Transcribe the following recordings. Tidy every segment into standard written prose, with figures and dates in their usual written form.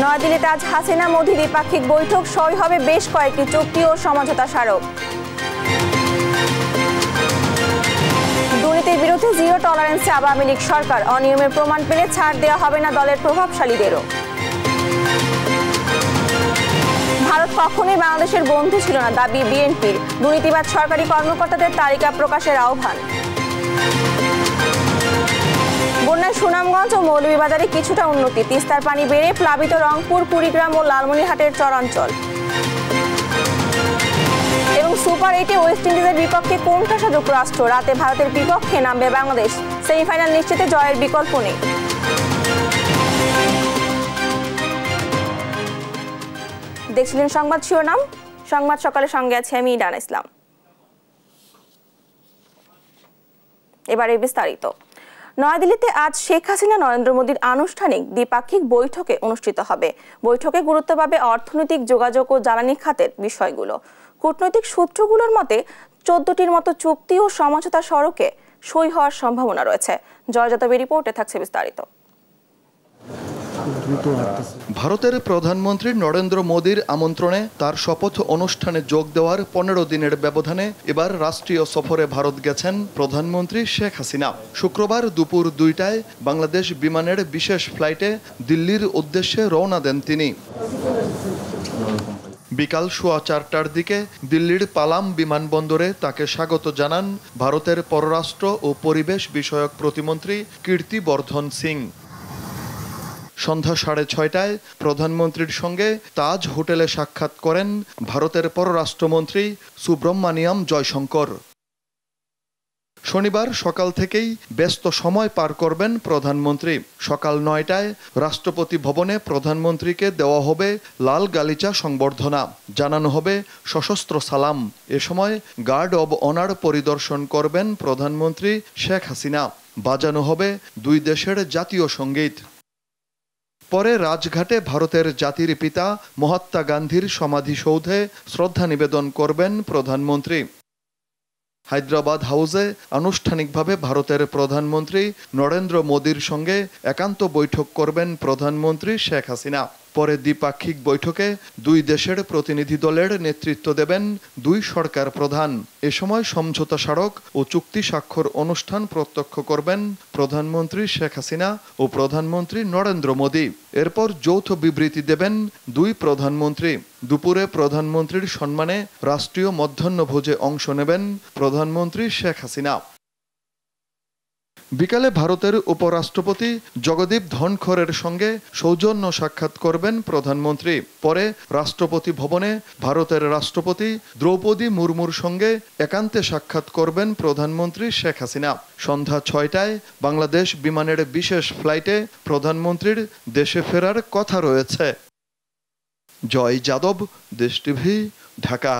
নয়াদিল্লিতে আজ হাসিনা মোদি দ্বিপাক্ষিক বৈঠক, সই হবে বেশ কয়েকটি চুক্তি ও সমঝোতা স্মারক। দুর্নীতির বিরুদ্ধে জিরো টলারেন্সে আওয়ামী লীগ সরকার, অনিয়মের প্রমাণ পেলে ছাড় দেওয়া হবে না দলের প্রভাবশালীদেরও। ভারত কখনোই বাংলাদেশের বন্ধু ছিল না, দাবি বিএনপির। দুর্নীতিবাদ সরকারি কর্মকর্তাদের তালিকা প্রকাশের আহ্বান। বন্যায় সুনামগঞ্জ ও মৌলভীবাজারে কিছুটা উন্নতি, তিস্তার পানি বেড়ে প্লাবিত রংপুর, কুড়িগ্রাম ও লালমনিরহাটের চরাঞ্চল। এবং সুপার 8-এ ওয়েস্ট ইন্ডিজের বিপক্ষে কোণঠাসা যুক্তরাষ্ট্র, রাতে ভারতের বিপক্ষে নামবে বাংলাদেশ, সেমিফাইনাল নিশ্চিতে জয়ের বিকল্প নেই। দেখছিলেন সংবাদ শিরোনাম, সংবাদ সকালের সঙ্গে আছে আমি ডানা ইসলাম। এবারে বিস্তারিত। নয়াদিল্লিতে আজ শেখ হাসিনা নরেন্দ্র মোদীর আনুষ্ঠানিক দ্বিপাক্ষিক বৈঠকে অনুষ্ঠিত হবে। বৈঠকে গুরুত্ব পাবে অর্থনৈতিক, যোগাযোগ ও জ্বালানি খাতের বিষয়গুলো। কূটনৈতিক সূত্রগুলোর মতে 14টির মতো চুক্তি ও সমঝোতা স্মারকে সই হওয়ার সম্ভাবনা রয়েছে। জয়জাতবী রিপোর্টে থাকছে বিস্তারিত। ভারতের প্রধানমন্ত্রী নরেন্দ্র মোদীর আমন্ত্রণে তার শপথ অনুষ্ঠানে যোগ দেওয়ার 15 দিনের ব্যবধানে এবার রাষ্ট্রীয় সফরে ভারত গেছেন প্রধানমন্ত্রী শেখ হাসিনা। শুক্রবার দুপুর 2টায় বাংলাদেশ বিমানের বিশেষ ফ্লাইটে দিল্লির উদ্দেশ্যে রওনা দেন তিনি। বিকাল 4:15টার দিকে দিল্লির পালাম বিমানবন্দরে তাকে স্বাগত জানান ভারতের পররাষ্ট্র ও পরিবেশ বিষয়ক প্রতিমন্ত্রী কীর্তিবর্ধন সিং। সন্ধ্যা 6:30টায় প্রধানমন্ত্রীর সঙ্গে তাজ হোটেলে সাক্ষাৎ করেন ভারতের পররাষ্ট্রমন্ত্রী সুব্রহ্মণ্যম জয়শঙ্কর। শনিবার সকাল থেকেই ব্যস্ত সময় পার করবেন প্রধানমন্ত্রী। সকাল 9টায় রাষ্ট্রপতি ভবনে প্রধানমন্ত্রীকে দেওয়া হবে লাল গালিচা সংবর্ধনা, জানানো হবে সশস্ত্র সালাম। এ সময় গার্ড অব অনার পরিদর্শন করবেন প্রধানমন্ত্রী শেখ হাসিনা। বাজানো হবে দুই দেশের জাতীয় সঙ্গীত। পরে রাজঘাটে ভারতের জাতির পিতা মহাত্মা গান্ধীর সমাধিসৌধে শ্রদ্ধা নিবেদন করবেন প্রধানমন্ত্রী। হায়দ্রাবাদ হাউসে আনুষ্ঠানিকভাবে ভারতের প্রধানমন্ত্রী নরেন্দ্র মোদীর সঙ্গে একান্ত বৈঠক করবেন প্রধানমন্ত্রী শেখ হাসিনা। পরে দ্বিপাক্ষিক বৈঠকে দুই দেশের প্রতিনিধি দলের নেতৃত্ব দেবেন দুই সরকার প্রধান। এ সময় সমঝোতা স্মারক ও চুক্তি স্বাক্ষর অনুষ্ঠান প্রত্যক্ষ করবেন প্রধানমন্ত্রী শেখ হাসিনা ও প্রধানমন্ত্রী নরেন্দ্র মোদী। এরপর যৌথ বিবৃতি দেবেন দুই প্রধানমন্ত্রী। দুপুরে প্রধানমন্ত্রীর সম্মানে রাষ্ট্রীয় মধ্যাহ্নভোজে অংশ নেবেন প্রধানমন্ত্রী শেখ হাসিনা। বিকালে ভারতের উপরাষ্ট্রপতি জগদীপ ধনখড়ের সঙ্গে সৌজন্য সাক্ষাৎ করবেন প্রধানমন্ত্রী। পরে রাষ্ট্রপতি ভবনে ভারতের রাষ্ট্রপতি দ্রৌপদী মুর্মুর সঙ্গে একান্তে সাক্ষাৎ করবেন প্রধানমন্ত্রী শেখ হাসিনা। সন্ধ্যা 6টায় বাংলাদেশ বিমানের বিশেষ ফ্লাইটে প্রধানমন্ত্রীর দেশে ফেরার কথা রয়েছে। জয় যাদব, দেশ টিভি, ঢাকা।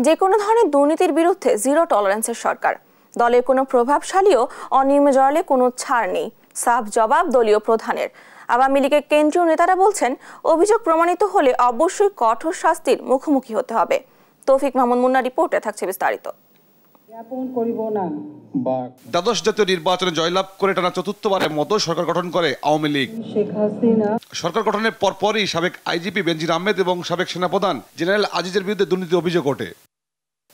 যে কোনো ধরনের দুর্নীতির বিরুদ্ধে জিরো টলারেন্সের সরকার। দলের কোনো প্রভাবশালীও অনিয়মে জড়ালে কোনো ছাড় নেই, সাফ জবাব দলীয় প্রধানের। আওয়ামী লীগের কেন্দ্রীয় নেতারা বলছেন, অভিযোগ প্রমাণিত হলে অবশ্যই কঠোর শাস্তির মুখোমুখি হতে হবে। তৌফিক মাহমুদ মুন্না রিপোর্টে থাকছে বিস্তারিত। দ্বাদশ জাতীয় নির্বাচনে জয়লাভ করে টানা চতুর্থবারের মতো সরকার গঠন করে আওয়ামী লীগ। সরকার গঠনের পরপরই সাবেক আইজিপি বেনজির আহমেদ এবং সাবেক সেনাপ্রধান জেনারেল আজিজের বিরুদ্ধে দুর্নীতির অভিযোগ ওঠে।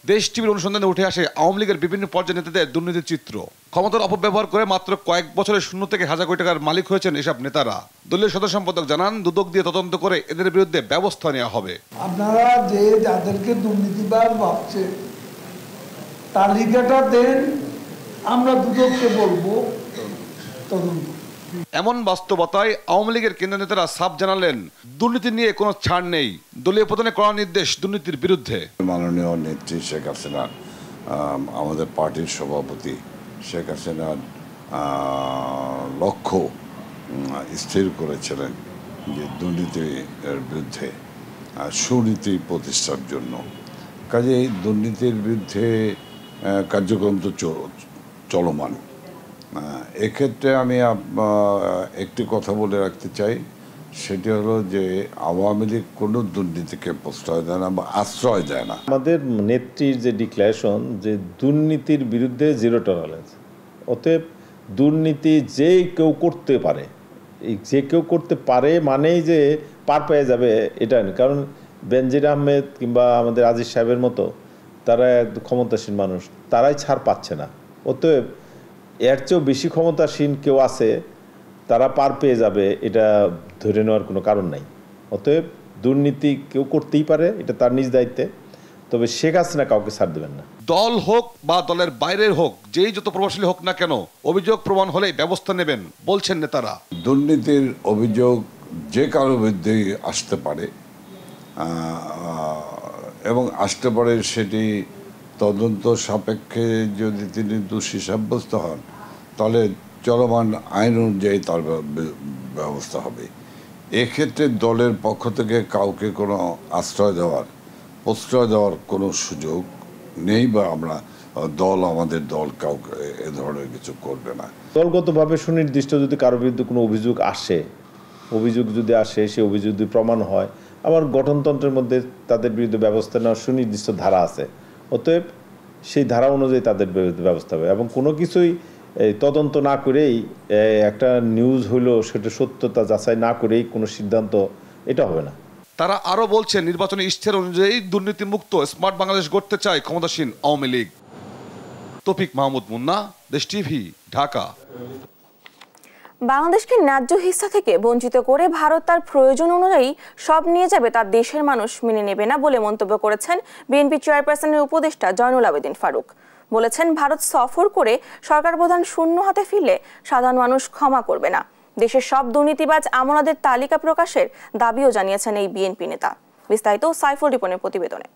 দেশ টিভির অনুসন্ধানে উঠে আসে আওয়ামী লীগের বিভিন্ন পর্যায়ের নেতাদের দুর্নীতির চিত্র। ক্ষমতার অপব্যবহার করে মাত্র কয়েক বছরের শূন্য থেকে হাজার কোটি টাকার মালিক হয়েছেন এসব নেতারা। দলীয় সদস্য সম্পাদক জানান, দুদক দিয়ে তদন্ত করে এদের বিরুদ্ধে ব্যবস্থা নেওয়া হবে। আপনারা যে যাদেরকে দুর্নীতিবাজ ভাবছে তালিকাটা দেন, আমরা দুদককে বলবো তদন্ত। এমন বাস্তবতায় আওয়ামী লীগের কেন্দ্রীয় নেতারা সাফ জানালেন, দুর্নীতি নিয়ে কোনো ছাড় নেই। দলীয় প্রধানের কড়া নির্দেশ দুর্নীতির বিরুদ্ধে। মাননীয় নেত্রী শেখ হাসিনা, আমাদের পার্টির সভাপতি শেখ হাসিনার লক্ষ্য স্থির করেছিলেন যে দুর্নীতির বিরুদ্ধে সুনীতি প্রতিষ্ঠার জন্য। কাজেই দুর্নীতির বিরুদ্ধে কার্যক্রম তো চলমান। এক্ষেত্রে আমি একটি কথা বলে রাখতে চাই, সেটি হলো যে আওয়ামী লীগ কোনো দুর্নীতিকে প্রশ্রয় দেয় না বা আশ্রয় দেয় না। আমাদের নেত্রীর যে ডিক্লারেশন যে দুর্নীতির বিরুদ্ধে জিরো টলারেন্স, অতএব দুর্নীতি যে কেউ করতে পারে, যে কেউ করতে পারে মানেই যে পার পেয়ে যাবে এটা না। কারণ বেনজির আহমেদ কিংবা আমাদের আজিজ সাহেবের মতো তারা ক্ষমতাসীন মানুষ, তারাই ছাড় পাচ্ছে না। অতএব এর চেয়েও বেশি ক্ষমতাসীন কেউ আছে, তারা পার পেয়ে যাবে, এটা ধরে নেওয়ার কোনো কারণ নাই। অতএব দুর্নীতি কেউ করতেই পারে, এটা তার নিজ দায়িত্বে, তবে শেখ হাসিনা কাউকে ছাড় দেবেন না। দল হোক বা দলের বাইরের হোক, যেই যত প্রভাবশালী হোক না কেন, অভিযোগ প্রমাণ হলেই ব্যবস্থা নেবেন বলছেন নেতারা। দুর্নীতির অভিযোগ যে কারো বিরুদ্ধেই আসতে পারে এবং আসতে পারে, সেটি তদন্ত সাপেক্ষে যদি তিনি দোষী সাব্যস্ত হন তাহলে চলমান আইন অনুযায়ী তার ব্যবস্থা হবে। এক্ষেত্রে দলের পক্ষ থেকে কাউকে কোনো প্রশ্রয় দেওয়ার কোনো সুযোগ নেই, বা আমাদের দল কাউকে এ ধরনের কিছু করবে না। দলগতভাবে সুনির্দিষ্ট যদি কারোর বিরুদ্ধে কোনো অভিযোগ যদি আসে, সেই অভিযোগ যদি প্রমাণ হয়, আমার গঠনতন্ত্রের মধ্যে তাদের বিরুদ্ধে ব্যবস্থা নেওয়ার সুনির্দিষ্ট ধারা আছে। অতএব সেই ধারা অনুযায়ী তাদের বিরুদ্ধে ব্যবস্থা হবে এবং কোনো কিছুই তদন্ত না করেই একটা নিউজ হইলো সেটা সত্যতা যাচাই না করেই কোনো সিদ্ধান্ত, এটা হবে না। তারা আরো বলছেন, নির্বাচনী ইশতেহার অনুযায়ী দুর্নীতিমুক্ত স্মার্ট বাংলাদেশ গড়তে চায় ক্ষমতাসীন আওয়ামী লীগ। তৌফিক মাহমুদ মুন্না, দেশ টিভি, ঢাকা। বাংলাদেশকে ন্যায্য হিস্সা থেকে বঞ্চিত করে ভারত তার প্রয়োজন অনুযায়ী সব নিয়ে যাবে, তার দেশের মানুষ মেনে নেবে না বলে মন্তব্য করেছেন বিএনপি চেয়ারপারসনের উপদেষ্টা জয়নুল আবেদিন ফারুক। বলেছেন, ভারত সফর করে সরকার প্রধান শূন্য হাতে ফিরলে সাধারণ মানুষ ক্ষমা করবে না। দেশের সব দুর্নীতিবাজ আমলাদের তালিকা প্রকাশের দাবিও জানিয়েছেন এই বিএনপি নেতা। বিস্তারিত সাইফুল রিপনের প্রতিবেদনে।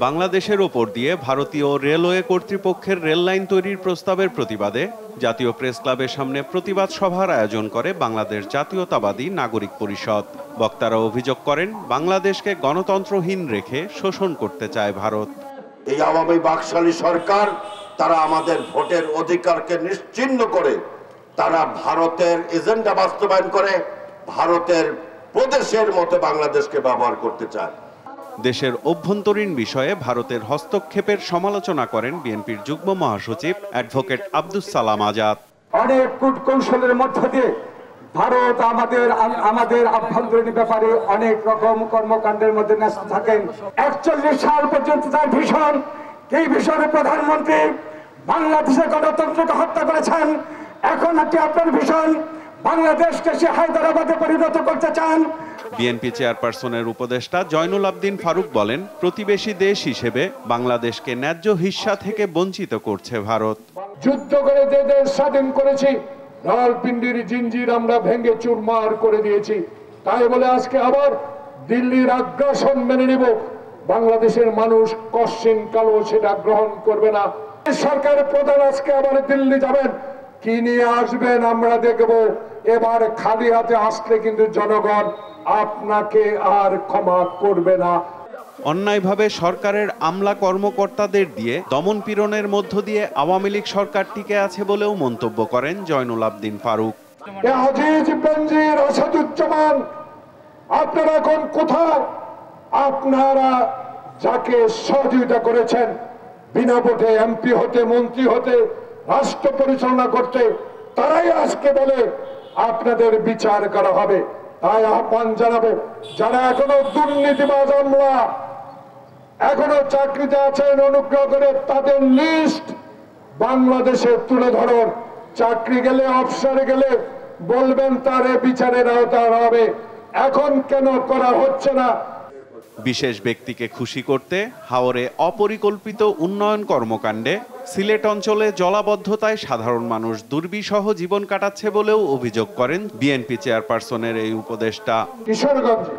বাংলাদেশের ওপর দিয়ে ভারতীয় রেলওয়ে কর্তৃপক্ষের রেল লাইন তৈরির প্রস্তাবের প্রতিবাদে জাতীয় প্রেস ক্লাবের সামনে প্রতিবাদ সভার আয়োজন করে বাংলাদেশ জাতীয়তাবাদী নাগরিক পরিষদ। বক্তারা অভিযোগ করেন, বাংলাদেশকে গণতন্ত্রহীন রেখে শোষণ করতে চায় ভারত। এই আওয়ামী বাকশালী সরকার, তারা আমাদের ভোটের অধিকারকে নিশ্চিহ্ন করে তারা ভারতের এজেন্ডা বাস্তবায়ন করে ভারতের প্রদেশের মতো বাংলাদেশকে ব্যবহার করতে চায়। দেশের অভ্যন্তরীণ বিষয়ে ভারতের হস্তক্ষেপের সমালোচনা করেন বিএনপির যুগ্ম মহাসচিব অ্যাডভোকেট আব্দুস সালাম আজাদ। অনেক কূটকৌশলের মধ্য দিয়ে ভারত আমাদের আভ্যন্তরীণ ব্যাপারে অনেক রকম কর্মকাণ্ডের মধ্যে ন্যস্ত থাকেন। 41 সাল পর্যন্ত তার ভীষণ, এই ভীষণে প্রধানমন্ত্রী বাংলাদেশের গণতন্ত্রকে হত্যা করেছেন। এখন একটি আপনার ভীষণ বাংলাদেশকে সে হায়দ্রাবাদে পরিণত করতে চান। বিএনপি চেয়ারপারসনের উপদেষ্টা জয়নুল আবেদিন ফারুক বলেন, প্রতিবেশী দেশ হিসেবে বাংলাদেশকে ন্যায্য হিস্সা থেকে বঞ্চিত করছে ভারত। যুদ্ধ করে যে দেশ স্বাধীন করেছি, রাওয়ালপিন্ডির জিঞ্জির আমরা ভেঙে চুরমার করে দিয়েছি। তাই বলে আজকে আবার দিল্লির আগ্রাসন মেনে নিব, বাংলাদেশের মানুষ কশ্চিন কালো সেটা গ্রহণ করবে না। সরকারের প্রধান আজকে আবার দিল্লি যাবেন, কি নিয়ে আসবেন আমরা দেখব। এবার খালি হাতে আসলে কিন্তু জনগণ আপনাকে আর ক্ষমা করবে না। অন্যায়ভাবে সরকারের আমলা কর্মকর্তাদের দিয়ে দমন পীড়নের মধ্য দিয়ে আওয়ামী লীগ সরকার টিকে আছে বলেও মন্তব্য করেন জয়নুল আবেদিন ফারুক। আজিজ বেনজির আসাদুজ্জামান, আপনারা এখন কোথায়? আপনারা যাকে সহযোগিতা করেছেন বিনা ভোটে এমপি হতে, মন্ত্রী হতে, রাষ্ট্র পরিচালনা করতে, তারাই আজকে বলে আপনাদের বিচার করা হবে। তাই আহ্বান জানাবো, যারা এখনো দুর্নীতিবাজ আমলা এখনো চাকরিতে আছেন, অনুগ্রহ করে তাদের লিস্ট বাংলাদেশে তুলে ধরুন। চাকরি গেলে, অফিসারে গেলে বলবেন তার বিচারের আওতায় হবে। এখন কেন করা হচ্ছে না? বিশেষ ব্যক্তিকে খুশি করতে হাওরে অপরিকল্পিত উন্নয়ন কর্মকাণ্ডে সিলেট অঞ্চলে জলাবদ্ধতায় সাধারণ মানুষ দুর্বিষহ জীবন কাটাচ্ছে বলেও অভিযোগ করেন বিএনপি চেয়ারপারসনের এই উপদেষ্টা। কিশোরগঞ্জে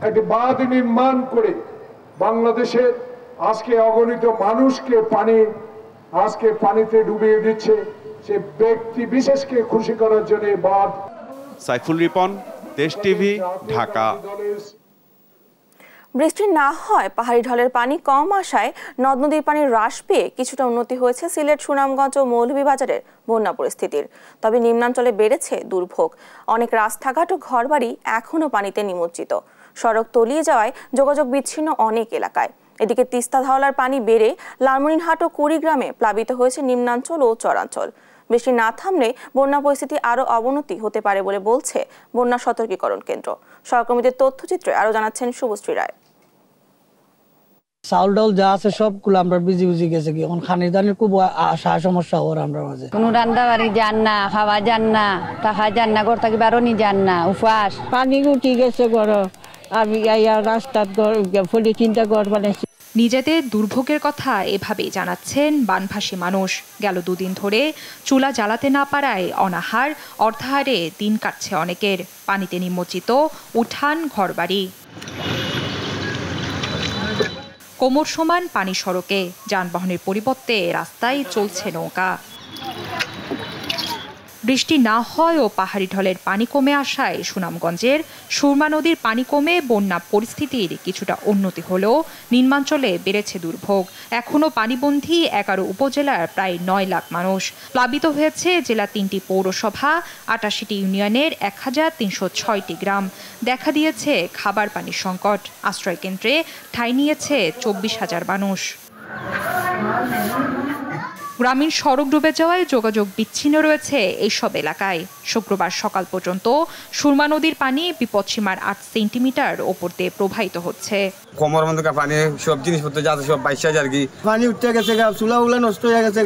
একটি বাঁধ নির্মাণ করে বাংলাদেশের আজকে অগণিত মানুষকে পানিতে ডুবিয়ে দিচ্ছে, সে ব্যক্তি বিশেষকে খুশি করার জন্য বাঁধ। সাইফুল রিপন, দেশ টিভি, ঢাকা। বৃষ্টি না হয় পাহাড়ি ঢলের পানি কম আসায় নদ নদীর পানি হ্রাস পেয়ে কিছুটা উন্নতি হয়েছে সিলেট, সুনামগঞ্জ ও মৌলভীবাজারের বন্যা পরিস্থিতির। তবে নিম্নাঞ্চলে বেড়েছে দুর্ভোগ। অনেক রাস্তাঘাট ও ঘরবাড়ি এখনও পানিতে নিমজ্জিত। সড়ক তলিয়ে যাওয়ায় যোগাযোগ বিচ্ছিন্ন অনেক এলাকায়। এদিকে তিস্তা ধওলার পানি বেড়ে লালমনিরহাট ও কুড়িগ্রামে প্লাবিত হয়েছে নিম্নাঞ্চল ও চরাঞ্চল। বৃষ্টি না থামলে বন্যা পরিস্থিতি আরও অবনতি হতে পারে বলে বলছে বন্যা সতর্কীকরণ কেন্দ্র। সহকর্মীদের তথ্যচিত্রে আরও জানাচ্ছেন শুভশ্রী রায়। চাউল ডাউল যা আছে সবগুলো আমরা বিজি গেছে কি এখন খানির দানির খুব সমস্যা ওর আমরা মাঝে কোনো রান্না বাড়ি যান না, খাওয়া যান না, টাকা যান না, ঘর থাকি বারোনি যান না, উপাস পানি উঠি গেছে ঘর আমি রাস্তার ফলে চিন্তা কর বানাইছি। নিজেদের দুর্ভোগের কথা এভাবেই জানাচ্ছেন বানভাসী মানুষ। গেল দুদিন ধরে চুলা জ্বালাতে না পারায় অনাহার অর্ধাহারে দিন কাটছে অনেকের। পানিতে নিমজ্জিত উঠান ঘরবাড়ি, কোমর সমান পানি সড়কে যানবাহনের পরিবর্তে রাস্তায় চলছে নৌকা। বৃষ্টি না হয় ও পাহাড়ি ঢলের পানি কমে আসায় সুনামগঞ্জের সুরমা নদীর পানি কমে বন্যা পরিস্থিতির কিছুটা উন্নতি হলেও নিম্নাঞ্চলে বেড়েছে দুর্ভোগ। এখনও পানিবন্দী 11 উপজেলার প্রায় 9 লাখ মানুষ। প্লাবিত হয়েছে জেলা 3টি পৌরসভা, 88টি ইউনিয়নের 1306টি গ্রাম। দেখা দিয়েছে খাবার পানির সংকট। আশ্রয়কেন্দ্রে ঠাঁই নিয়েছে 24,000 মানুষ। গ্রামীণ সড়ক ডুবে যাওয়ায় যোগাযোগ বিচ্ছিন্ন রয়েছে এইসব এলাকায়। শুক্রবার সকাল পর্যন্ত সুরমা নদীর পানি বিপদসীমার 8 সেন্টিমিটার ওপর দিয়ে প্রবাহিত হচ্ছে। কোমর মধ্যে পানি, সব জিনিসপত্র যা আছে সব 22,000 কি পানি উঠতে গেছে, চুলাগুলা নষ্ট হয়ে গেছে।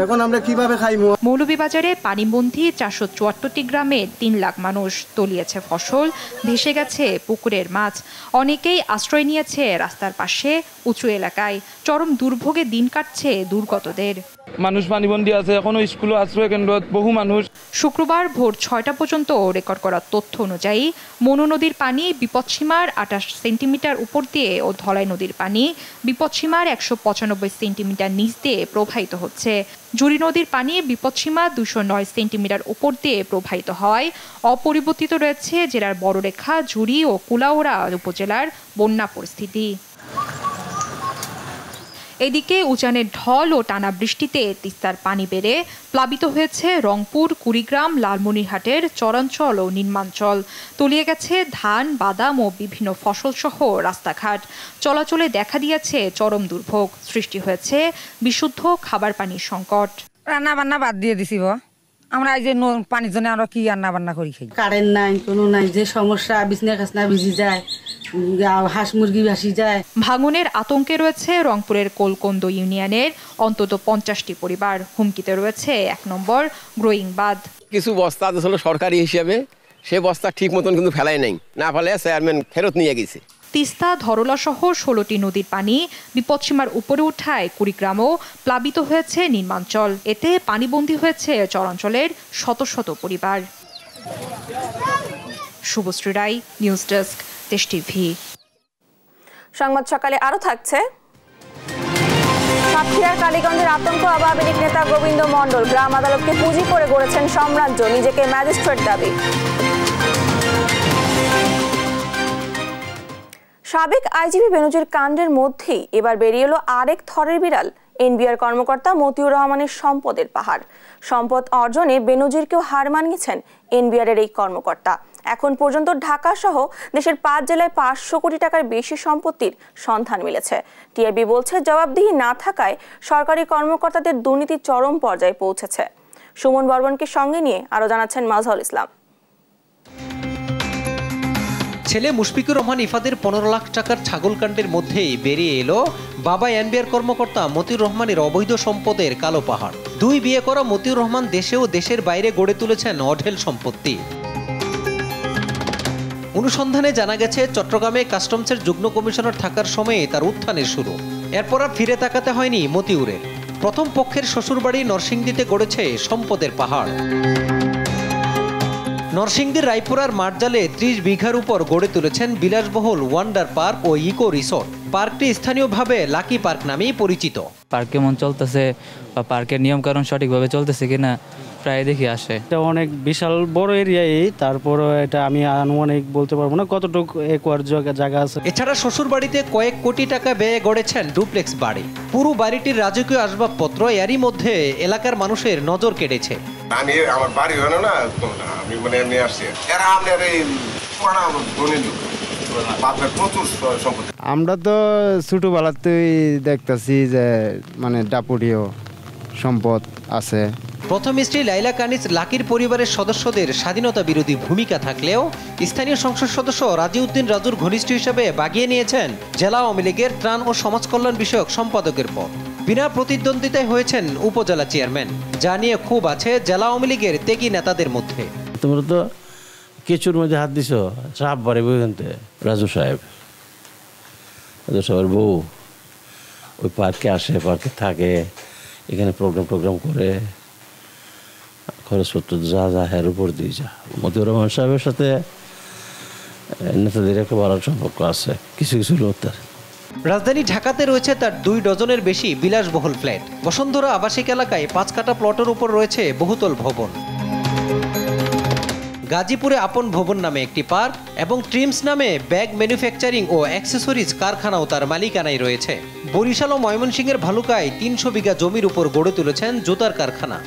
এখন আমরা কিভাবে খাইবো? মৌলভীবাজারে পানিবন্দী 474টি গ্রামের 3 লাখ মানুষ। তলিয়েছে ফসল, ভেসে গেছে পুকুরের মাছ। অনেকেই আশ্রয় নিয়েছে রাস্তার পাশে উঁচু এলাকায়। চরম দুর্ভোগে দিন কাটছে দুর্গতদের। মানুষ পানিবন্দী আছে, এখনো স্কুল আশ্রয় কেন্দ্রত বহু মানুষ। শুক্রবার ভোর 6টা পর্যন্ত রেকর্ড করা তথ্য অনুযায়ী মনু নদীর পানি বিপদসীমার 28 সেন্টিমিটার উপর দিয়ে ও ধলাই নদীর পানি বিপদসীমার 195 সেন্টিমিটার নিচ দিয়ে প্রবাহিত হচ্ছে। জুড়ি নদীর পানি বিপদসীমা 209 সেন্টিমিটার উপর দিয়ে প্রবাহিত হয়। অপরিবর্তিত রয়েছে জেলার বড়রেখা, জুড়ি ও কুলাউড়া উপজেলার বন্যা পরিস্থিতি। এদিকে উজানের ঢল ও টানা বৃষ্টিতে তিস্তার পানি বেড়ে প্লাবিত হয়েছে রংপুর, কুড়িগ্রাম, লালমনিরহাটের চরাঞ্চল ও নিম্নাঞ্চল। তলিয়ে গেছে ধান, বাদাম ও বিভিন্ন ফসলসহ রাস্তাঘাট। চলাচলে দেখা দিয়েছে চরম দুর্ভোগ। সৃষ্টি হয়েছে বিশুদ্ধ খাবার পানির সংকট। রান্না বান্না বাদ দিয়ে দিছি আমরা এই যে পানির জন্য আমরা কি রান্না বান্না করি খাই। কারেন্ট নাই, কোনো নাই, যে সমস্যা, বিছনা খাসনা ভিজি যায়, হাঁস মুরগি ভাসি যায়। ভাঙনের আতঙ্কে রয়েছে রংপুরের কোলকন্দ ইউনিয়নের অন্তত 50টি পরিবার। হুমকিতে রয়েছে 1 নম্বর গ্রোয়িং বাঁধ। কিছু বস্তা আসলে সরকারি হিসেবে সে বস্তা ঠিক মতন কিন্তু ফেলাই নাই, না ফেলে চেয়ারম্যান ফেরত নিয়ে গেছে। তিস্তা, ধরলা সহ 16টি নদীর পানি বিপদসীমার উপরে উঠায় কুড়িগ্রামও প্লাবিত হয়েছে নিম্নাঞ্চল। এতে পানিবন্দী হয়েছে চরাঞ্চলের শত শত পরিবার। শুভশ্রী রায়, নিউজ ডেস্ক, দেশ টিভি। সংবাদ সকালে আরো থাকছে। সাতক্ষীরার কালীগঞ্জের আতঙ্ক আওয়ামী লীগ নেতা গোবিন্দ মণ্ডল গ্রাম আদালতকে পুঁজি করে গড়েছেন সাম্রাজ্য, নিজেকে ম্যাজিস্ট্রেট দাবি। সাবেক আইজিপি বেনজির কাণ্ডের মধ্যেই এবার বেরিয়ে এলো আরেক থরের বিড়াল। এনবিআর কর্মকর্তা মতিউর রহমানের সম্পদের পাহাড়। সম্পদ অর্জনে বেনজিরকেও হার মানিয়েছেন এনবিআরের এই কর্মকর্তা। এখন পর্যন্ত ঢাকা সহ দেশের 5 জেলায় 500 কোটি টাকার বেশি সম্পত্তির সন্ধান মিলেছে। টিআরবি বলছে, জবাবদিহি না থাকায় সরকারি কর্মকর্তাদের দুর্নীতি চরম পর্যায়ে পৌঁছেছে। সুমন বর্মনকে সঙ্গে নিয়ে আরো জানাচ্ছেন মাজহারুল ইসলাম। ছেলে মুশফিকুর রহমান ইফাদের 15 লাখ টাকার ছাগলকাণ্ডের মধ্যেই বেরিয়ে এলো বাবা এনবিআর কর্মকর্তা মতিউর রহমানের অবৈধ সম্পদের কালো পাহাড়। 2 বিয়ে করা মতিউর রহমান দেশে ও দেশের বাইরে গড়ে তুলেছেন অঢেল সম্পত্তি। অনুসন্ধানে জানা গেছে, চট্টগ্রামে কাস্টমসের যুগ্ম কমিশনার থাকার সময়ে তার উত্থানের শুরু। এরপর আর ফিরে তাকাতে হয়নি মতিউরের। প্রথম পক্ষের শ্বশুরবাড়ি নরসিংদীতে গড়েছে সম্পদের পাহাড়। নরসিংদীর রায়পুরার মাঠজালে 30 বিঘার উপর গড়ে তুলেছেন বিলাসবহুল ওয়ান্ডার পার্ক ও ইকো রিসোর্ট। পার্কটি স্থানীয়ভাবে লাকি পার্ক নামেই পরিচিত। পার্ক কেমন চলতেছে বা পার্কের নিয়মকানুন সঠিকভাবে চলতেছে কিনা প্রায় দেখি আসে। এটা অনেক বিশাল বড় এরিয়াই, তারপরে এটা আমি আনুমানিক বলতে পারবো না কতটুকু একর জায়গা আছে। এছাড়া শ্বশুর বাড়িতে কয়েক কোটি টাকা ব্যয়ে গড়েছেন ডুপ্লেক্স বাড়ি। পুরো বাড়িটির রাজকীয় আসবাবপত্র এরই মধ্যে এলাকার মানুষের নজর কেড়েছে। আমি আমার বাড়ি হলো না, আমি মানে এমনি আসছি, এরা আমাদের এই আমরা তো ছোটবেলাতেই দেখতেছি যে মানে ডাপুরীয় সম্পদ আছে, প্রথম স্ত্রী লাইলা কানিজ লাকির পরিবারের সদস্যদের স্বাধীনতা বিরোধী ভূমিকা থাকলেও স্থানীয় সংসদ সদস্য রাজিউদ্দিন রাজুর ঘনিষ্ঠ হিসেবে বাগিয়ে নিয়েছেন জেলা আওয়ামী লীগের ত্রাণ ও সমাজ কল্যাণ বিষয়ক সম্পাদকের পদ। বিনা প্রতিদ্বন্দ্বিতায় হয়েছেন উপজেলা চেয়ারম্যান, যা নিয়ে খুব আছে জেলা আওয়ামী লীগের ত্যাগী নেতাদের মধ্যে। তোমরা তো কিছুর মধ্যে হাত দিছ, সাপ বাড়ি বইতে রাজু সাহেবের বউ ওই পার্কে আসে, পার্কে থাকে, এখানে প্রোগ্রাম করে, খরচপত্র যা এর উপর দিয়ে যা। মতিউর রহমান সাহেবের সাথে নেতাদের একটা ভালো সম্পর্ক আছে কিছু লোক। তার রাজধানী ঢাকাতে রয়েছে তার 2 ডজনের বেশি বিলাসবহুল ফ্ল্যাট। বসুন্ধরা আবাসিক এলাকায় 5 কাঠা প্লটের উপর রয়েছে বহুতল ভবন। গাজীপুরে আপন ভবন নামে একটি পার্ক এবং ট্রিমস নামে ব্যাগ ম্যানুফ্যাকচারিং ও অ্যাক্সেসরিজ কারখানাও তার মালিকানায় রয়েছে। বরিশাল ও ময়মনসিংহের ভালুকায় 300 বিঘা জমির উপর গড়ে তুলেছেন জুতার কারখানা।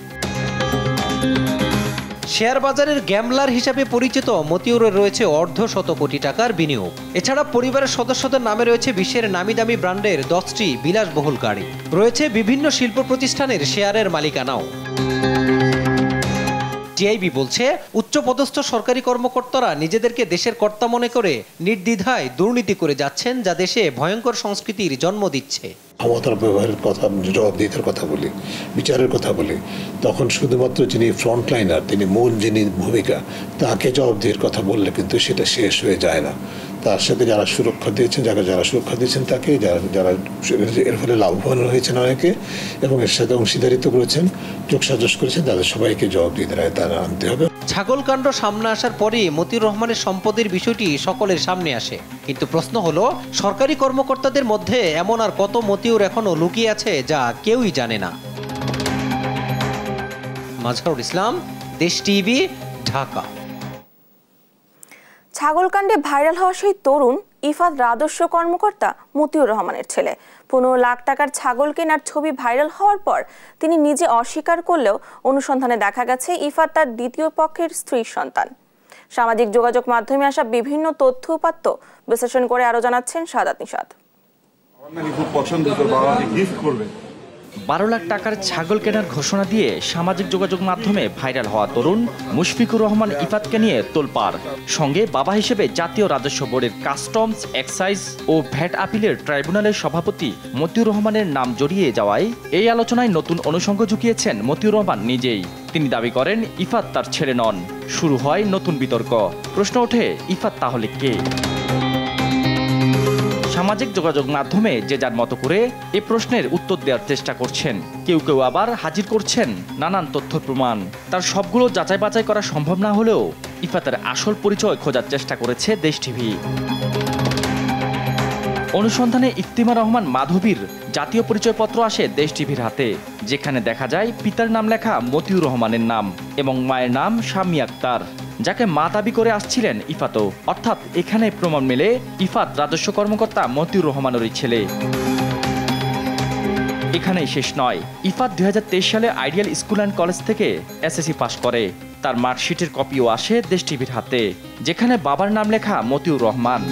শেয়ার বাজারের গ্যামলার হিসাবে পরিচিত মতিউরের রয়েছে অর্ধশত কোটি টাকার বিনিয়োগ। এছাড়া পরিবারের সদস্যদের নামে রয়েছে বিশ্বের নামিদামি ব্র্যান্ডের 10টি বিলাসবহুল গাড়ি। রয়েছে বিভিন্ন শিল্প প্রতিষ্ঠানের শেয়ারের মালিকানাও। টিআইবি বলছে, উচ্চপদস্থ সরকারি কর্মকর্তারা নিজেদেরকে দেশের কর্তা মনে করে নির্দ্বিধায় দুর্নীতি করে যাচ্ছেন, যা দেশে ভয়ঙ্কর সংস্কৃতির জন্ম দিচ্ছে। ক্ষমতার ব্যবহারের কথা, জবাবদিহিতার কথা বলি, বিচারের কথা বলি, তখন শুধুমাত্র যিনি ফ্রন্টলাইনার, তিনি মূল যিনি ভূমিকা, তাকে জবাবদিহির কথা বললে কিন্তু সেটা শেষ হয়ে যায় না। তার সাথে যারা সুরক্ষা দিয়েছেন, যারা সুরক্ষা দিয়েছেন তাকে, যারা এর ফলে লাভবান হয়েছেন অনেকে এবং এর সাথে অংশীদারিত্ব করেছেন, যোগসাজশ করেছেন, তাদের সবাইকে জবাবদিহিতার আওতায় আনতে হবে। ছাগলকাণ্ড সামনে আসার পরেই মতিউর রহমানের সম্পদের বিষয়টি সকলের সামনে আসে। কিন্তু প্রশ্ন হলো, সরকারি কর্মকর্তাদের মধ্যে এমন আর কত মতিউর এখনো লুকিয়ে আছে যা কেউই জানে না। মাজহারুল ইসলাম, দেশ টিভি, ঢাকা। ছাগলকাণ্ডে ভাইরাল হওয়া সেই তরুণ ইফাত রাজস্ব কর্মকর্তা মতিউর রহমানের ছেলে। 15 লাখ টাকার ছাগল কেনার ছবি ভাইরাল হওয়ার পর তিনি নিজে অস্বীকার করলেও অনুসন্ধানে দেখা গেছে ইফাত তার দ্বিতীয় পক্ষের স্ত্রীর সন্তান। সামাজিক যোগাযোগ মাধ্যমে আসা বিভিন্ন তথ্য উপাত্ত বিশ্লেষণ করে আরো জানাচ্ছেন সাদাত নিশাত। 12 লাখ টাকার ছাগল কেনার ঘোষণা দিয়ে সামাজিক যোগাযোগ মাধ্যমে ভাইরাল হওয়া তরুণ মুশফিকুর রহমান ইফাতকে নিয়ে তোলপাড়। সঙ্গে বাবা হিসেবে জাতীয় রাজস্ব বোর্ডের কাস্টমস, এক্সাইজ ও ভ্যাট আপিলের ট্রাইব্যুনালের সভাপতি মতিউর রহমানের নাম জড়িয়ে যাওয়ায় এই আলোচনায় নতুন অনুষঙ্গ ঝুঁকিয়েছেন মতিউর রহমান নিজেই। তিনি দাবি করেন ইফাত তার ছেলে নন। শুরু হয় নতুন বিতর্ক। প্রশ্ন ওঠে, ইফাত তাহলে কে? সামাজিক যোগাযোগ মাধ্যমে যে যার মতো করে এই প্রশ্নের উত্তর দেওয়ার চেষ্টা করছেন। কেউ কেউ আবার হাজির করছেন নানান তথ্য প্রমাণ। তার সবগুলো যাচাই বাছাই করা সম্ভব না হলেও ইফাতের আসল পরিচয় খোঁজার চেষ্টা করেছে দেশ টিভি। অনুসন্ধানে ইফতিমা রহমান মাধবীর জাতীয় পরিচয়পত্র আসে দেশ টিভির হাতে, যেখানে দেখা যায় পিতার নাম লেখা মতিউর রহমানের নাম এবং মায়ের নাম শাম্মী আক্তার, যাকে মা দাবি করে আসছিলেন ইফাতও। অর্থাৎ এখানে প্রমাণ মেলে ইফাত রাজস্ব কর্মকর্তা মতিউর রহমানেরই ছেলে। এখানেই শেষ নয়। ইফাত 2023 সালে আইডিয়াল স্কুল অ্যান্ড কলেজ থেকে এসএসসি পাশ করে। তার মার্কশিটের কপিও আসে দেশ টিভির হাতে, যেখানে বাবার নাম লেখা মতিউর রহমান।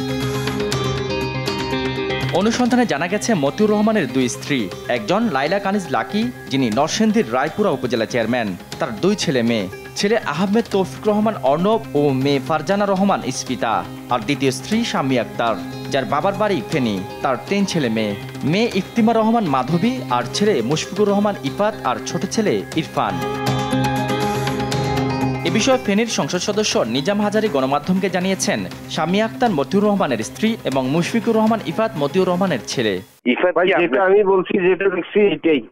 অনুসন্ধানে জানা গেছে মতিউর রহমানের 2 স্ত্রী, একজন লাইলা কানিজ লাকি, যিনি নরসিংদীর রায়পুরা উপজেলা চেয়ারম্যান, তার 2 ছেলে মেয়ে, ছেলে আহমেদ তৌফিক রহমান অর্ণব ও মেয়ে ফারজানা রহমান ইস্পিতা, আর দ্বিতীয় স্ত্রী শাম্মী আক্তার, যার বাবার বাড়ি ফেনী, তার 3 ছেলে মেয়ে, মেয়ে ইফতিমা রহমান মাধবী আর ছেলে মুশফিকুর রহমান ইফাত আর ছোট ছেলে ইরফান। এ বিষয়ে ফেনীর সংসদ সদস্য নিজাম হাজারী গণমাধ্যমকে জানিয়েছেন, শাম্মী আক্তার মতিউর রহমানের স্ত্রী এবং মুশফিকুর রহমান ইফাত মতিউর রহমানের ছেলে। আমি বলছি যেটা দেখছি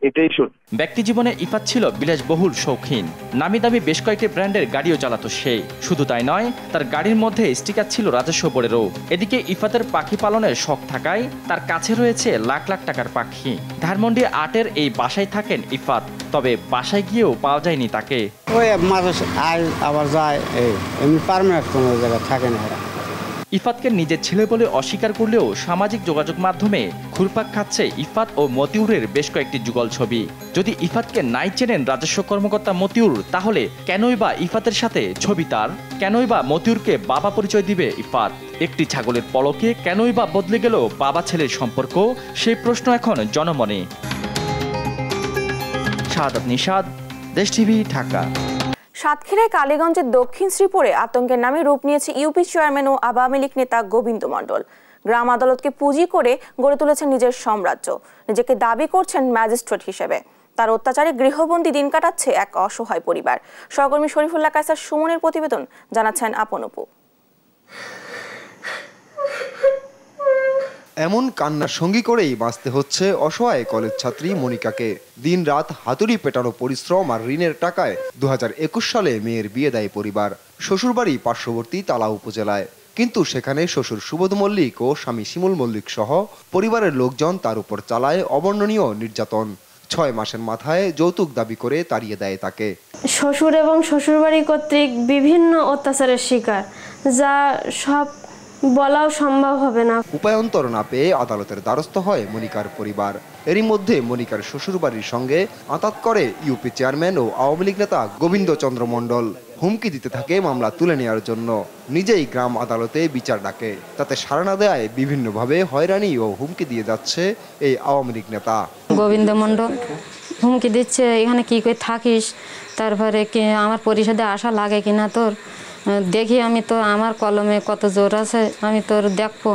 এটাই সত্যি। ব্যক্তি জীবনে ইফাত ছিল বিলাসবহুল শৌখিন। নামি দামি বেশ কয়েকটি ব্র্যান্ডের গাড়িও চালাতো সে। শুধু তাই নয়, তার গাড়ির মধ্যে স্টিকার ছিল রাজস্ব বোর্ডেরও। এদিকে ইফাতের পাখি পালনের শখ থাকায় তার কাছে রয়েছে লাখ লাখ টাকার পাখি। ধানমন্ডি 8-এর এই বাসায় থাকেন ইফাত, তবে বাসায় গিয়েও পাওয়া যায়নি তাকে। ওই মাঝে আয় আবার যায়, এমনি পারমানেন্ট কোনো জায়গায় থাকে না। ইফাতকে নিজের ছেলে বলে অস্বীকার করলেও সামাজিক যোগাযোগ মাধ্যমে ঘুরপাক খাচ্ছে ইফাত ও মতিউরের বেশ কয়েকটি যুগল ছবি। যদি ইফাতকে নাই চেনেন রাজস্ব কর্মকর্তা মতিউর, তাহলে কেনই বা ইফাতের সাথে ছবি তার? কেনই বা মতিউরকে বাবা পরিচয় দিবে ইফাত? একটি ছাগলের পলকে কেনই বা বদলে গেল বাবা ছেলের সম্পর্ক? সেই প্রশ্ন এখন জনমনে। সাদাত নিশাদ, দেশ টিভি, ঢাকা। সাতক্ষীরায় কালীগঞ্জের দক্ষিণ শ্রীপুরে আতঙ্কের নামে রূপ নিয়েছে ইউপি চেয়ারম্যান ও আওয়ামী লীগ নেতা গোবিন্দ মণ্ডল। গ্রাম আদালতকে পুঁজি করে গড়ে তুলেছেন নিজের সাম্রাজ্য, নিজেকে দাবি করছেন ম্যাজিস্ট্রেট হিসেবে। তার অত্যাচারে গৃহবন্দী দিন কাটাচ্ছে এক অসহায় পরিবার। সহকর্মী শরীফুল্লাহ কায়সার সুমনের প্রতিবেদন, জানাচ্ছেন আপন অপু। এমন কান্নার সঙ্গী করেই বাঁচতে হচ্ছে অসহায় কলেজ ছাত্রী মনিকাকে। দিন রাত হাতুড়ি পেটানো পরিশ্রম আর ঋণের টাকায় 2021 সালে মেয়ের বিয়ে দেয় পরিবার। শ্বশুরবাড়ি পার্শ্ববর্তী তালা উপজেলায়, কিন্তু সেখানে শ্বশুর সুবোধ মল্লিক ও স্বামী শিমুল মল্লিক সহ পরিবারের লোকজন তার উপর চালায় অবর্ণনীয় নির্যাতন। 6 মাসের মাথায় যৌতুক দাবি করে তাড়িয়ে দেয় তাকে। শ্বশুর এবং শ্বশুরবাড়ি কর্তৃক বিভিন্ন অত্যাচারের শিকার, যা সব বলাও সম্ভব হবে না। উপায়ন্তর না পেয়ে আদালতের দ্বারস্থ হয় মনিকার পরিবার। এরই মধ্যে মনিকার শ্বশুরবাড়ির সঙ্গে আঁতাত করে ইউপি চেয়ারম্যান ও আওয়ামী লীগ নেতা গোবিন্দ চন্দ্র মণ্ডল। হুমকি দিতে থাকে মামলা তুলে নেওয়ার জন্য। নিজেই গ্রাম আদালতে বিচার ডাকে, তাতে সাড়া না দেয় বিভিন্নভাবে হয়রানি ও হুমকি দিয়ে যাচ্ছে এই আওয়ামী লীগ নেতা। গোবিন্দ মণ্ডল হুমকি দিচ্ছে, এখানে কি করে থাকিস, তারপরে আমার পরিষদে আসা লাগে কিনা তোর, দেখি আমি তো আমার কলমে কত জোর আছে, আমি তোর দেখবো,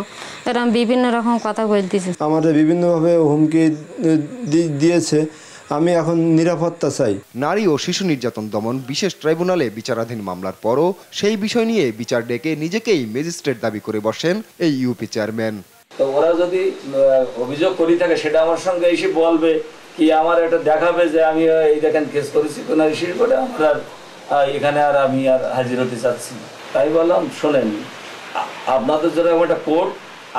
এরকম বিভিন্ন রকম কথা বলতেছে। আমাদের বিভিন্নভাবে হুমকি দিয়েছে। আমি এখন নিরাপত্তা চাই। নারী ও শিশু নির্যাতন দমন বিশেষ ট্রাইব্যুনালে বিচারাধীন মামলার পরও সেই বিষয় নিয়ে বিচার ডেকে নিজেকেই ম্যাজিস্ট্রেট দাবি করে বসেন এই ইউপি চেয়ারম্যান। তো ওরা যদি অভিযোগ করি থাকে সেটা আমার সঙ্গে এসে বলবে, কি আমার এটা দেখাবে যে আমি এই দেখেন কেস করেছি তো নারী শিশু কোর্টে, আমার এখানে আর আমি আর হাজির হতে চাচ্ছি। তাই বললাম শোনেন, আপনাদের জন্য একটা কোর্ট,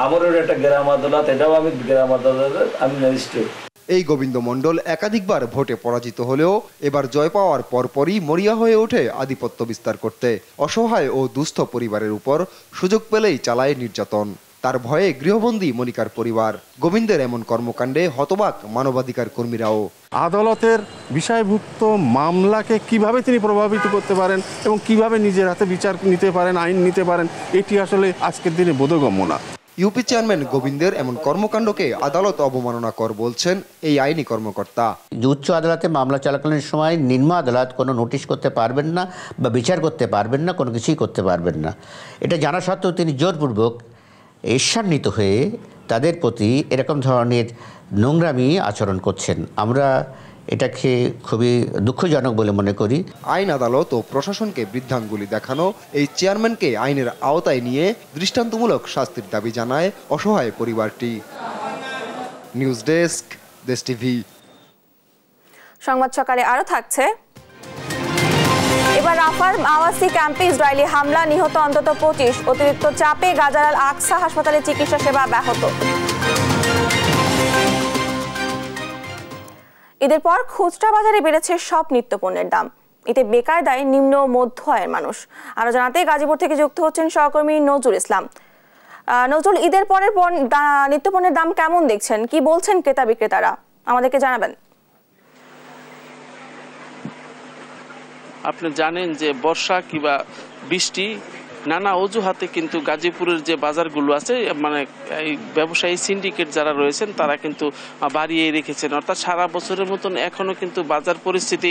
আমারও একটা গ্রাম আদালত, এটাও আমি গ্রাম আদালতের আমি ম্যাজিস্ট্রেট। এই গোবিন্দ মণ্ডল একাধিকবার ভোটে পরাজিত হলেও এবার জয় পাওয়ার পরপরই মরিয়া হয়ে ওঠে আধিপত্য বিস্তার করতে। অসহায় ও দুস্থ পরিবারের উপর সুযোগ পেলেই চালায় নির্যাতন। তার ভয়ে গৃহবন্দী মনিকার পরিবার। গোবিন্দের এমন কর্মকাণ্ডে হতবাক মানবাধিকার কর্মীরাও। আদালতের বিষয়ভুক্ত মামলাকে কিভাবে তিনি প্রভাবিত করতে পারেন এবং কিভাবে নিজের হাতে বিচার নিতে পারেন, আইন নিতে পারেন, এটি আসলে আজকের দিনে বোধগম্য না। ইউপি চেয়ারম্যান গোবিন্দের এমন কর্মকাণ্ডকে আদালত অবমাননাকর বলছেন এই আইনি কর্মকর্তা। উচ্চ আদালতে মামলা চলাকালীন সময় নিম্ন আদালত কোনো নোটিশ করতে পারবেন না বা বিচার করতে পারবেন না, কোনো কিছুই করতে পারবেন না। এটা জানা সত্ত্বেও তিনি জোরপূর্বক ঈর্ষান্বিত হয়ে তাদের প্রতি এরকম ধরনের নোংরামি আচরণ করছেন। আমরা এটাকে খুবই দুঃখজনক বলে মনে করি। আইন আদালত ও প্রশাসনকে বৃদ্ধাঙ্গুলি দেখানো এই চেয়ারম্যানকে আইনের আওতায় নিয়ে দৃষ্টান্তমূলক শাস্তির দাবি জানায় অসহায় পরিবারটি। নিউজ ডেস্ক, দেশ টিভি। সংবাদ সকালে আরো থাকছে। এবার রাফার আওয়াসি ক্যাম্পে ইসরায়েলি হামলা, নিহত অন্তত 25। অতিরিক্ত চাপে গাজার আল আকসা হাসপাতালে চিকিৎসা সেবা ব্যাহত। ঈদের পর খুচরা বাজারে বেড়েছে সব নিত্যপণ্যের দাম। এতে বেকায়দায় নিম্ন মধ্য আয়ের মানুষ। আরো জানাতে গাজীপুর থেকে যুক্ত হচ্ছেন সহকর্মী নজরুল ইসলাম। নজরুল, ঈদের পরের নিত্যপণ্যের দাম কেমন দেখছেন, কি বলছেন ক্রেতা বিক্রেতারা, আমাদেরকে জানাবেন। আপনি জানেন যে বর্ষা কিংবা বৃষ্টি নানা অজুহাতে কিন্তু গাজীপুরের যে বাজারগুলো আছে, মানে এই ব্যবসায়ী সিন্ডিকেট যারা রয়েছেন তারা কিন্তু বাড়িয়ে রেখেছেন। অর্থাৎ সারা বছরের মতন এখনো কিন্তু বাজার পরিস্থিতি,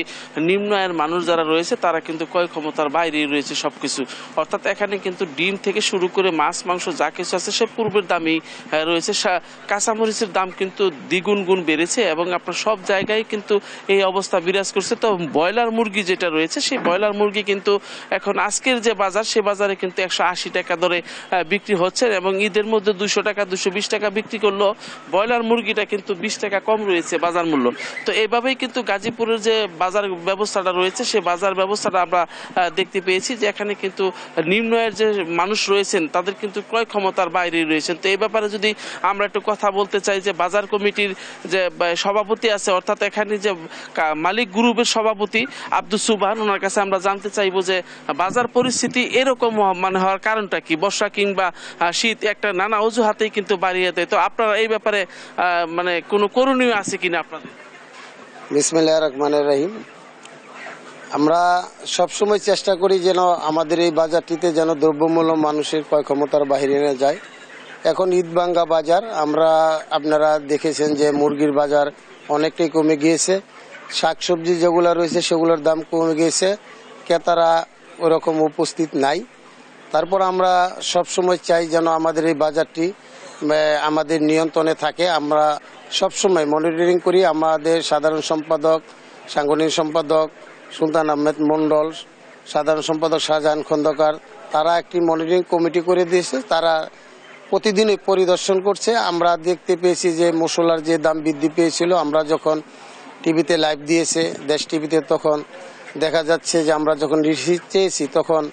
নিম্ন আয়ের মানুষ যারা রয়েছে তারা কিন্তু ক্রয় ক্ষমতার বাইরেই রয়েছে সবকিছু। অর্থাৎ এখানে কিন্তু ডিম থেকে শুরু করে মাছ মাংস যা কিছু আছে সে পূর্বের দামেই রয়েছে। কাঁচামরিচের দাম কিন্তু দ্বিগুণ গুণ বেড়েছে এবং আপনার সব জায়গায় কিন্তু এই অবস্থা বিরাজ করছে। তো ব্রয়লার মুরগি যেটা রয়েছে সেই ব্রয়লার মুরগি কিন্তু এখন আজকের যে বাজার সে বাজারে কিন্তু 180 টাকা দরে বিক্রি হচ্ছে এবং ঈদের মধ্যে 200 টাকা 220 টাকা বিক্রি করলো ব্রয়লার মুরগিটা কিন্তু 20 টাকা কম রয়েছে বাজার মূল্য। তো এইভাবেই কিন্তু গাজীপুরের যে বাজার ব্যবস্থাটা রয়েছে সেই বাজার ব্যবস্থাটা আমরা দেখতে পেয়েছি যে এখানে কিন্তু নিম্ন আয়ের যে মানুষ রয়েছেন তাদের কিন্তু ক্রয় ক্ষমতার বাইরে রয়েছেন। তো এই ব্যাপারে যদি আমরা একটু কথা বলতে চাই যে বাজার কমিটির যে সভাপতি আছে, অর্থাৎ এখানে যে মালিক গ্রুপের সভাপতি আব্দুল সুবহান, ওনার কাছে আমরা জানতে চাইবো যে বাজার পরিস্থিতি এরকম মানে হওয়ার কারণটা কি, বর্ষা কিংবা শীত একটা নানা অজুহাতেই কিন্তু বাড়িয়ে দেয়। তো আপনারা এই ব্যাপারে মানে কোনো করণীয় আছে কিনা আপনাদের? বিসমিল্লাহির রহমানির রহিম। আমরা সবসময় চেষ্টা করি যেন আমাদের এই বাজারটিতে যেন দ্রব্যমূল্য মানুষের ক্রয় ক্ষমতার বাইরে না যায়। এখন ঈদভাঙ্গা বাজার, আপনারা দেখেছেন যে মুরগির বাজার অনেকটাই কমে গিয়েছে শাকসবজি যেগুলো রয়েছে সেগুলোর দাম কমে গেছে, ক্রেতারা ওরকম উপস্থিত নাই। তারপর আমরা সবসময় চাই যেন আমাদের এই বাজারটি আমাদের নিয়ন্ত্রণে থাকে। আমরা সবসময় মনিটরিং করি। আমাদের সাধারণ সম্পাদক, সাংগঠনিক সম্পাদক সুলতান আহমেদ মণ্ডল, সাধারণ সম্পাদক শাহজাহান খন্দকার, তারা একটি মনিটরিং কমিটি করে দিয়েছে। তারা প্রতিদিনই পরিদর্শন করছে। আমরা দেখতে পেয়েছি যে মশলার যে দাম বৃদ্ধি পেয়েছিল, আমরা যখন টিভিতে লাইভ দিয়েছে দেশ টিভিতে, তখন দেখা যাচ্ছে যে আমরা যখন রিসিভ চেয়েছি তখন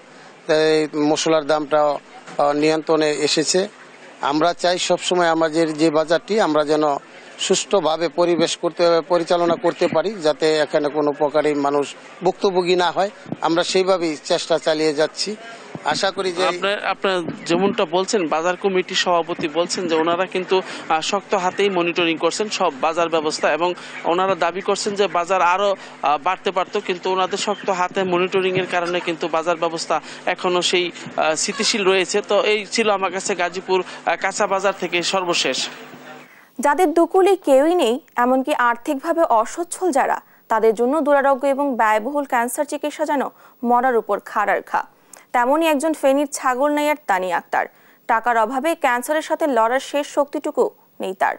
মশলার দামটা নিয়ন্ত্রণে এসেছে। আমরা চাই সবসময় আমাদের যে বাজারটি আমরা যেন সুষ্ঠুভাবে পরিচালনা করতে পারি, যাতে এখানে কোনো প্রকারই মানুষ ভুক্তভোগী না হয়। আমরা সেইভাবেই চেষ্টা চালিয়ে যাচ্ছি। আশা করি যে আপনার যেমনটা বলছেন, বাজার কমিটির সভাপতি বলছেন যে ওনারা কিন্তু শক্ত হাতেই মনিটরিং করছেন সব বাজার ব্যবস্থা, এবং ওনারা দাবি করছেন যে বাজার আরো বাড়তে পারতো, কিন্তু ওনাদের শক্ত হাতে মনিটরিং এর কারণে কিন্তু বাজার ব্যবস্থা এখনো সেই স্থিতিশীল রয়েছে। তো এই ছিল আমার কাছে গাজীপুর কাঁচা বাজার থেকে সর্বশেষ। যাদের দুকুলে কেউই নেই, এমনকি আর্থিকভাবে অসচ্ছল যারা, তাদের জন্য দুরারোগ্য এবং ব্যয়বহুল ক্যান্সার চিকিৎসা যেন মরার উপর খাড়ার ঘা। তেমনই একজন ফেনীর ছাগলনাইয়ার তানিয়া আক্তার। টাকার অভাবে ক্যান্সারের সাথে লড়ার শেষ শক্তিটুকু নেই তার।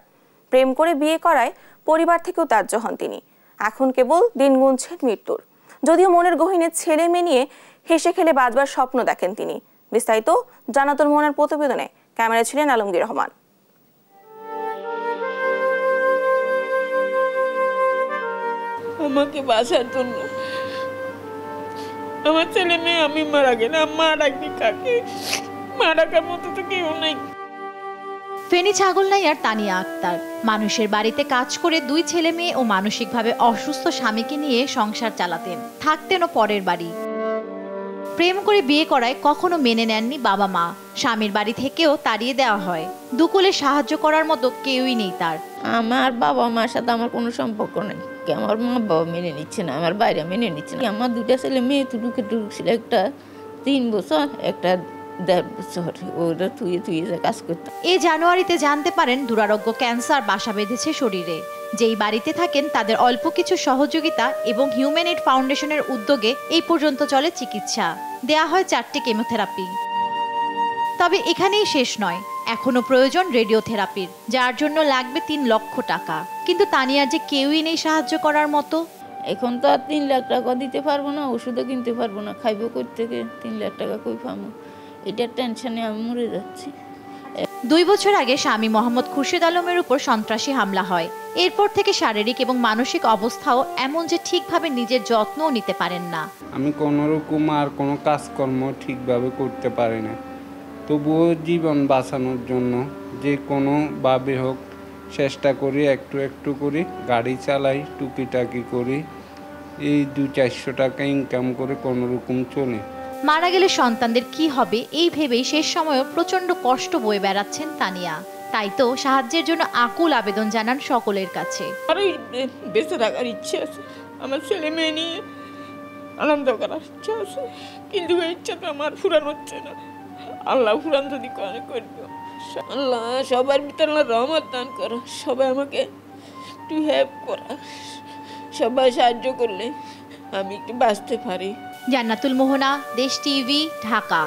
প্রেম করে বিয়ে করায় পরিবার থেকেও ত্যায্য হন তিনি। এখন কেবল দিন গুনছেন মৃত্যুর। যদিও মনের গহীনে ছেলে মেয়ে নিয়ে হেসে খেলে বাঁচবার স্বপ্ন দেখেন তিনি। বিস্তারিত জানাতুল মোহনার প্রতিবেদনে। ক্যামেরায় ছিলেন আলমগীর রহমান। আমাকে বাঁচার জন্য আমার ছেলে মেয়ে, আমি মারা গেলে মা ডাকবি কাকে? মা ডাকার মতো তো কেউ নেই। ফেনী ছাগলনাইয়ার তানিয়া আক্তার মানুষের বাড়িতে কাজ করে 2 ছেলে মেয়ে ও মানসিকভাবে অসুস্থ স্বামীকে নিয়ে সংসার চালাতেন, থাকতেনও পরের বাড়ি। প্রেম করে বিয়ে করায় কখনো মেনে নেননি বাবা মা। স্বামীর বাড়ি থেকেও তাড়িয়ে দেওয়া হয়। দুকুলে সাহায্য করার মতো কেউই নেই তার। আমার বাবা মার সাথে আমার কোনো সম্পর্ক নেই। আমার মা বাবা মেনে নিচ্ছে না, আমার বাইরে মেনে নিচ্ছে না। আমার 2টা ছেলে মেয়ে টুকে ছিল, একটা 3 বছর, একটা 1.5 বছর। ওরা তুই কাজ করতো। এই জানুয়ারিতে জানতে পারেন দুরারোগ্য ক্যান্সার বাসা বেঁধেছে শরীরে। যেই বাড়িতে থাকেন তাদের অল্প কিছু সহযোগিতা এবং হিউম্যান এইড ফাউন্ডেশনের উদ্যোগে এই পর্যন্ত চলে চিকিৎসা। দেয়া হয় 4টি কেমোথেরাপি। তবে এখানেই শেষ নয়, এখনো প্রয়োজন রেডিওথেরাপির, যার জন্য লাগবে 3 লক্ষ টাকা। কিন্তু তানিয়ার যে কেউই নেই সাহায্য করার মতো। এখন তো আর 3 লাখ টাকা দিতে পারবো না, ওষুধও কিনতে পারবো না, খাইবো কই থেকে? 3 লাখ টাকা কই পাবো? এটার টেনশনে আমি মরে যাচ্ছি। 2 বছর আগে স্বামী মোহাম্মদ খুরশিদ আলমের উপর সন্ত্রাসী হামলা হয়। এরপর থেকে শারীরিক এবং মানসিক অবস্থাও এমন যে ঠিকভাবে নিজের যত্নও নিতে পারেন না। আমি কোনোরকম আর কোনো কাজকর্ম ঠিকভাবে করতে পারি না। তবুও জীবন বাঁচানোর জন্য যে কোনোভাবে হোক চেষ্টা করি, একটু একটু করি, গাড়ি চালাই, টুকিটাকি করি, এই 200-400 টাকা ইনকাম করে কোনোরকম চলে। মারা গেলে সন্তানদের কি হবে এই ভেবেই শেষ সময়ও প্রচন্ড কষ্ট বয়ে বেড়াচ্ছেন তানিয়া। তাই তো সাহায্যের জন্য আকুল আবেদন জানান সকলের কাছে। আরে বেঁচে থাকার ইচ্ছে আছে, আমার ছেলে মেয়ে নিয়ে আনন্দ করার ইচ্ছা আছে, কিন্তু এই ইচ্ছা তো আমার পূরণ হচ্ছে না। আল্লাহ পূরণ যদি করবে, আল্লাহ সবার ভিতরে রহমত দান করো, সবাই আমাকে একটু হেল্প করা, সবাই সাহায্য করলে আমি একটু বাঁচতে পারি। জান্নাতুল মোহনা, দেশ টিভি, ঢাকা।